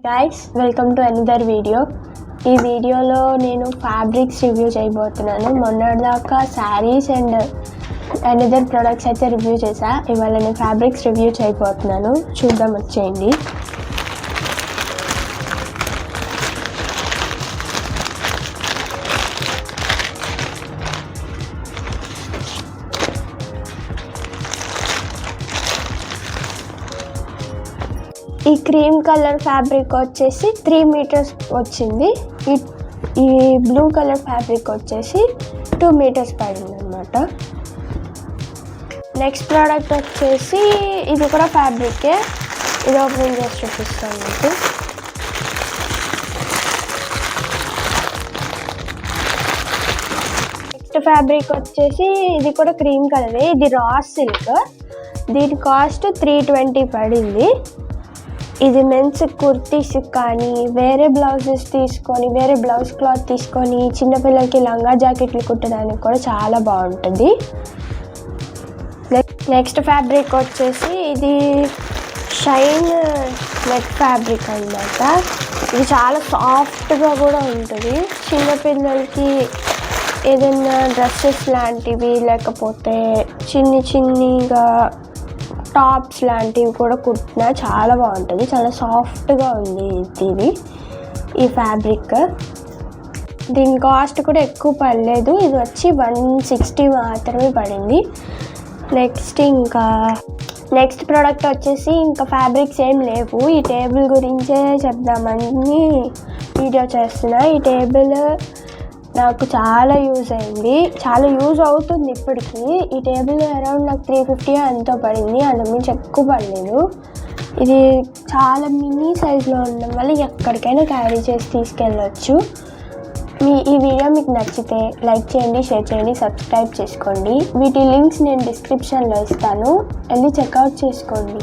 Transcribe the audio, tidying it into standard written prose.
Guys, welcome to another video. ఈ వీడియోలో నేను ఫ్యాబ్రిక్స్ రివ్యూ చేయబోతున్నాను. మొన్నటిదాకా శారీస్ అండ్ అనదర్ ప్రొడక్ట్స్ అయితే రివ్యూ చేశా. ఇవాళ నేను ఫ్యాబ్రిక్స్ రివ్యూ చేయబోతున్నాను. చూద్దాం, వచ్చేయండి. ఈ క్రీమ్ కలర్ ఫ్యాబ్రిక్ వచ్చేసి 3 మీటర్స్ వచ్చింది. ఈ బ్లూ కలర్ ఫ్యాబ్రిక్ వచ్చేసి 2 మీటర్స్ పడింది అనమాట. నెక్స్ట్ ప్రోడక్ట్ వచ్చేసి ఇది కూడా ఫ్యాబ్రికే. ఇది ఓపెన్ చేసి చూపిస్తాను మీకు. నెక్స్ట్ ఫ్యాబ్రిక్ వచ్చేసి ఇది కూడా క్రీమ్ కలరే. ఇది రా సిల్క్. దీని కాస్ట్ 320 పడింది. ఇది మెన్స్ కుర్తీస్ కానీ వేరే బ్లౌజెస్ తీసుకొని వేరే బ్లౌజ్ క్లాత్ తీసుకొని చిన్నపిల్లలకి లంగా జాకెట్లు కుట్టడానికి కూడా చాలా బాగుంటుంది. నెక్స్ట్ ఫ్యాబ్రిక్ వచ్చేసి ఇది షైన్ నెట్ ఫ్యాబ్రిక్ అన్నమాట. ఇది చాలా సాఫ్ట్గా కూడా ఉంటుంది. చిన్నపిల్లలకి ఏదైనా డ్రెస్సెస్ లాంటివి లేకపోతే చిన్నగా టాప్స్ లాంటివి కూడా కుట్టినా చాలా బాగుంటుంది. చాలా సాఫ్ట్గా ఉంది ఈ ఫ్యాబ్రిక్. దీని కాస్ట్ కూడా ఎక్కువ పడలేదు. ఇది వచ్చి 160 మాత్రమే పడింది. నెక్స్ట్ ప్రోడక్ట్ వచ్చేసి ఇంకా ఫ్యాబ్రిక్స్ ఏం లేవు. ఈ టేబుల్ గురించే చెప్దామని వీడియో చేస్తున్నా. ఈ టేబుల్ నాకు చాలా యూజ్ అయింది, చాలా యూజ్ అవుతుంది ఇప్పటికీ. ఈ టేబుల్ అరౌండ్ నాకు 350 ఎంతో పడింది, అంతకుమించి ఎక్కువ పడలేదు. ఇది చాలా మినీ సైజులో ఉండడం వల్ల ఎక్కడికైనా క్యారీ చేసి తీసుకెళ్ళవచ్చు. ఈ వీడియో మీకు నచ్చితే లైక్ చేయండి, షేర్ చేయండి, సబ్స్క్రైబ్ చేసుకోండి. వీటి లింక్స్ నేను డిస్క్రిప్షన్లో ఇస్తాను, వెళ్ళి చెక్అవుట్ చేసుకోండి.